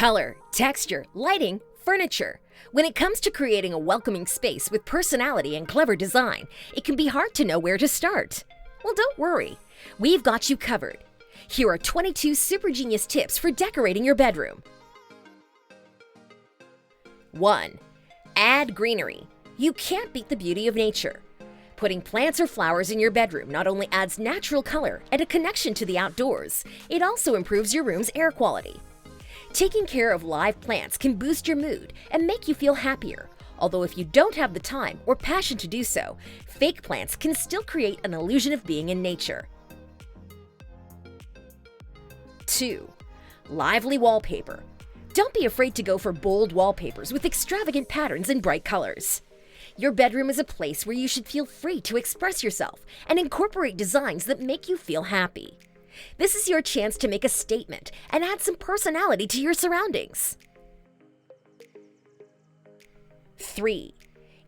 Color, texture, lighting, furniture. When it comes to creating a welcoming space with personality and clever design, it can be hard to know where to start. Well, don't worry. We've got you covered. Here are 22 super genius tips for decorating your bedroom. 1. Add greenery. You can't beat the beauty of nature. Putting plants or flowers in your bedroom not only adds natural color and a connection to the outdoors, it also improves your room's air quality. Taking care of live plants can boost your mood and make you feel happier, although if you don't have the time or passion to do so, fake plants can still create an illusion of being in nature. 2. Lively wallpaper. Don't be afraid to go for bold wallpapers with extravagant patterns and bright colors. Your bedroom is a place where you should feel free to express yourself and incorporate designs that make you feel happy. This is your chance to make a statement and add some personality to your surroundings. 3.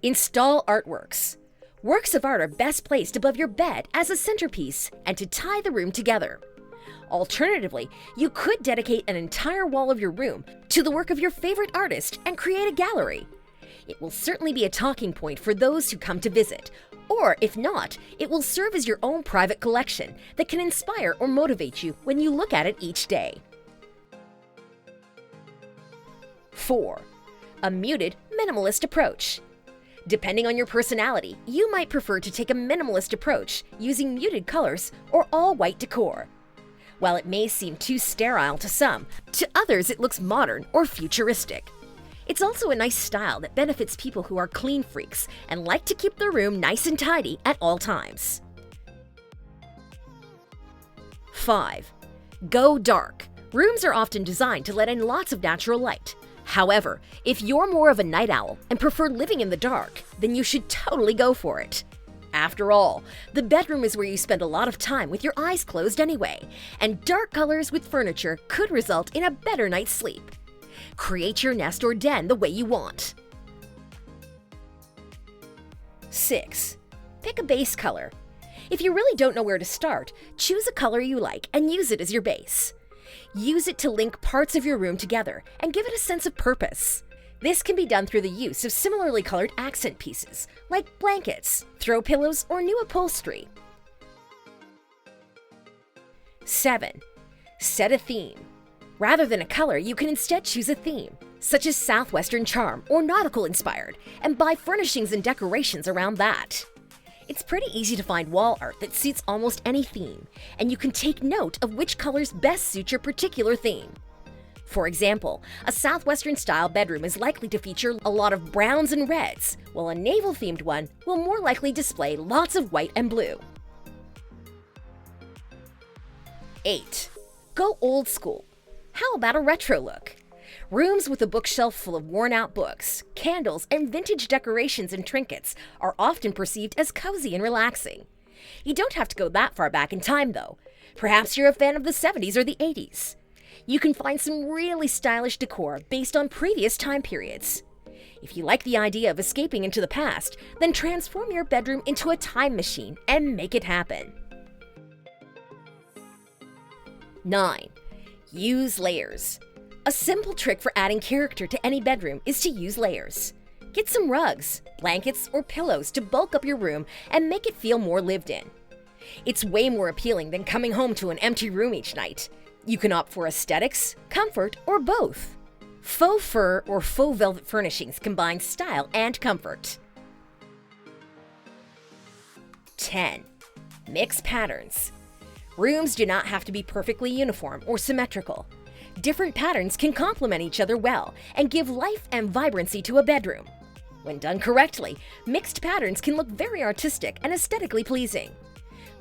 Install artworks. Works of art are best placed above your bed as a centerpiece and to tie the room together. Alternatively, you could dedicate an entire wall of your room to the work of your favorite artist and create a gallery. It will certainly be a talking point for those who come to visit, or if not, it will serve as your own private collection that can inspire or motivate you when you look at it each day. 4. A muted, minimalist approach. Depending on your personality, you might prefer to take a minimalist approach using muted colors or all-white decor. While it may seem too sterile to some, to others it looks modern or futuristic. It's also a nice style that benefits people who are clean freaks and like to keep their room nice and tidy at all times. 5. Go dark. Rooms are often designed to let in lots of natural light. However, if you're more of a night owl and prefer living in the dark, then you should totally go for it. After all, the bedroom is where you spend a lot of time with your eyes closed anyway, and dark colors with furniture could result in a better night's sleep. Create your nest or den the way you want. 6. Pick a base color. If you really don't know where to start, choose a color you like and use it as your base. Use it to link parts of your room together and give it a sense of purpose. This can be done through the use of similarly colored accent pieces, like blankets, throw pillows, or new upholstery. 7. Set a theme. Rather than a color, you can instead choose a theme, such as Southwestern charm or nautical inspired, and buy furnishings and decorations around that. It's pretty easy to find wall art that suits almost any theme, and you can take note of which colors best suit your particular theme. For example, a Southwestern-style bedroom is likely to feature a lot of browns and reds, while a naval-themed one will more likely display lots of white and blue. 8. Go old school. How about a retro look? Rooms with a bookshelf full of worn-out books, candles, and vintage decorations and trinkets are often perceived as cozy and relaxing. You don't have to go that far back in time, though. Perhaps you're a fan of the 70s or the 80s. You can find some really stylish decor based on previous time periods. If you like the idea of escaping into the past, then transform your bedroom into a time machine and make it happen. 9. Use layers. A simple trick for adding character to any bedroom is to use layers. Get some rugs, blankets, or pillows to bulk up your room and make it feel more lived in. It's way more appealing than coming home to an empty room each night. You can opt for aesthetics, comfort, or both. Faux fur or faux velvet furnishings combine style and comfort. 10. Mix patterns. Rooms do not have to be perfectly uniform or symmetrical. Different patterns can complement each other well and give life and vibrancy to a bedroom. When done correctly, mixed patterns can look very artistic and aesthetically pleasing.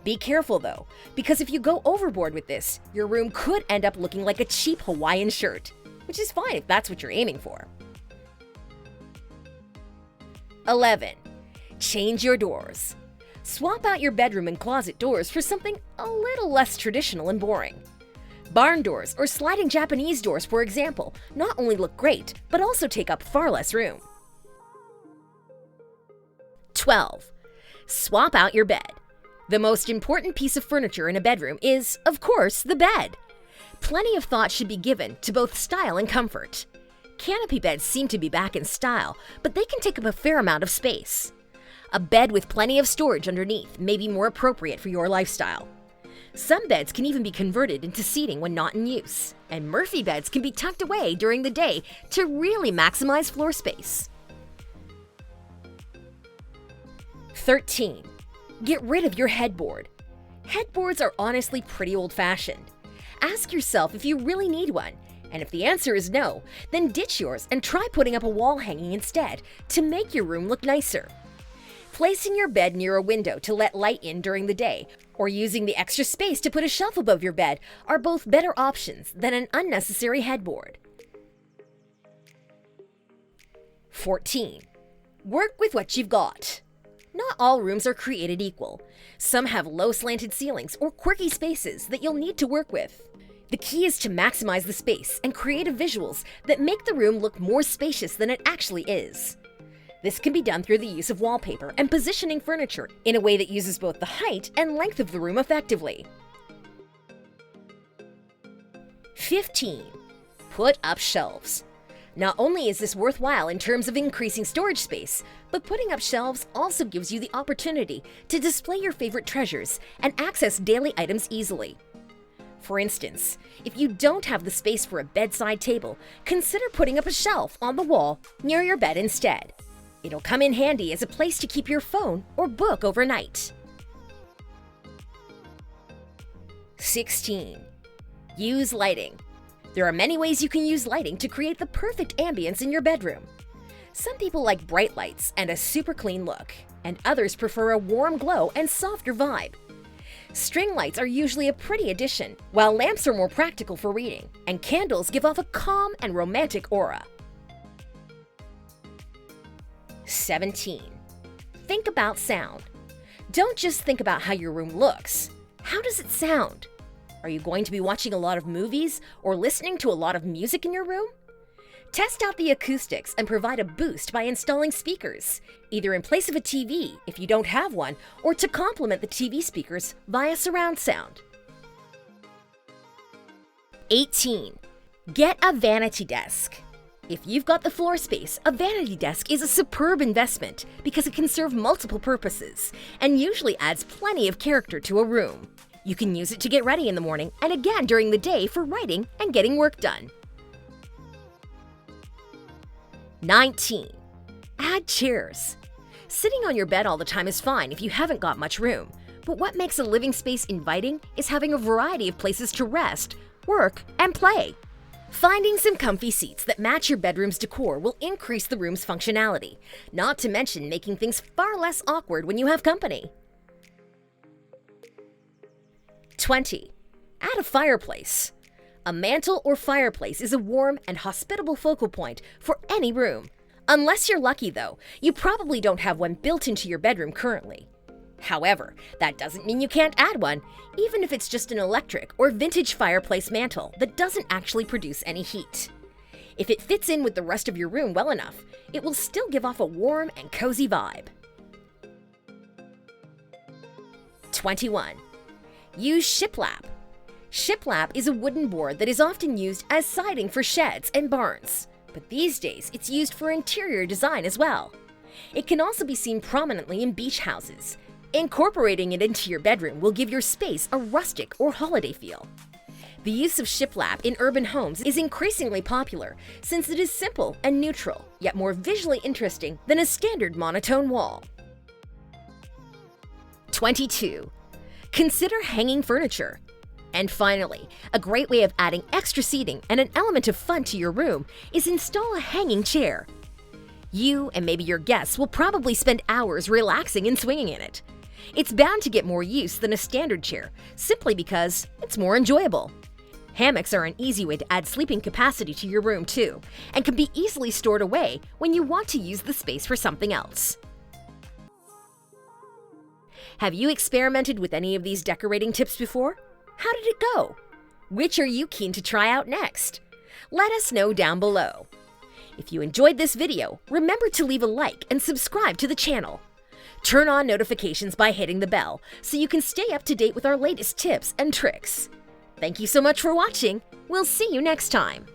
Be careful though, because if you go overboard with this, your room could end up looking like a cheap Hawaiian shirt, which is fine if that's what you're aiming for. 11. Change your doors. Swap out your bedroom and closet doors for something a little less traditional and boring. Barn doors or sliding Japanese doors, for example, not only look great, but also take up far less room. 12. Swap out your bed. The most important piece of furniture in a bedroom is, of course, the bed. Plenty of thought should be given to both style and comfort. Canopy beds seem to be back in style, but they can take up a fair amount of space. A bed with plenty of storage underneath may be more appropriate for your lifestyle. Some beds can even be converted into seating when not in use, and Murphy beds can be tucked away during the day to really maximize floor space. 13. Get rid of your headboard. Headboards are honestly pretty old-fashioned. Ask yourself if you really need one, and if the answer is no, then ditch yours and try putting up a wall hanging instead to make your room look nicer. Placing your bed near a window to let light in during the day, or using the extra space to put a shelf above your bed are both better options than an unnecessary headboard. 14. Work with what you've got. Not all rooms are created equal. Some have low slanted ceilings or quirky spaces that you'll need to work with. The key is to maximize the space and creative visuals that make the room look more spacious than it actually is. This can be done through the use of wallpaper and positioning furniture in a way that uses both the height and length of the room effectively. 15. Put up shelves. Not only is this worthwhile in terms of increasing storage space, but putting up shelves also gives you the opportunity to display your favorite treasures and access daily items easily. For instance, if you don't have the space for a bedside table, consider putting up a shelf on the wall near your bed instead. It'll come in handy as a place to keep your phone or book overnight. 16. Use lighting. There are many ways you can use lighting to create the perfect ambience in your bedroom. Some people like bright lights and a super clean look, and others prefer a warm glow and softer vibe. String lights are usually a pretty addition, while lamps are more practical for reading, and candles give off a calm and romantic aura. 17. Think about sound. Don't just think about how your room looks. How does it sound? Are you going to be watching a lot of movies or listening to a lot of music in your room? Test out the acoustics and provide a boost by installing speakers, either in place of a TV if you don't have one, or to complement the TV speakers via surround sound. 18. Get a vanity desk. If you've got the floor space, a vanity desk is a superb investment because it can serve multiple purposes and usually adds plenty of character to a room. You can use it to get ready in the morning and again during the day for writing and getting work done. 19. Add chairs. Sitting on your bed all the time is fine if you haven't got much room, but what makes a living space inviting is having a variety of places to rest, work, and play. Finding some comfy seats that match your bedroom's decor will increase the room's functionality, not to mention making things far less awkward when you have company. 20. Add a fireplace. A mantle or fireplace is a warm and hospitable focal point for any room. Unless you're lucky, though, you probably don't have one built into your bedroom currently. However, that doesn't mean you can't add one, even if it's just an electric or vintage fireplace mantle that doesn't actually produce any heat. If it fits in with the rest of your room well enough, it will still give off a warm and cozy vibe. 21. Use shiplap. Shiplap is a wooden board that is often used as siding for sheds and barns, but these days it's used for interior design as well. It can also be seen prominently in beach houses. Incorporating it into your bedroom will give your space a rustic or holiday feel. The use of shiplap in urban homes is increasingly popular since it is simple and neutral, yet more visually interesting than a standard monotone wall. 22. Consider hanging furniture. And finally, a great way of adding extra seating and an element of fun to your room is install a hanging chair. You and maybe your guests will probably spend hours relaxing and swinging in it. It's bound to get more use than a standard chair, simply because it's more enjoyable. Hammocks are an easy way to add sleeping capacity to your room too, and can be easily stored away when you want to use the space for something else. Have you experimented with any of these decorating tips before? How did it go? Which are you keen to try out next? Let us know down below. If you enjoyed this video, remember to leave a like and subscribe to the channel. Turn on notifications by hitting the bell so you can stay up to date with our latest tips and tricks. Thank you so much for watching. We'll see you next time.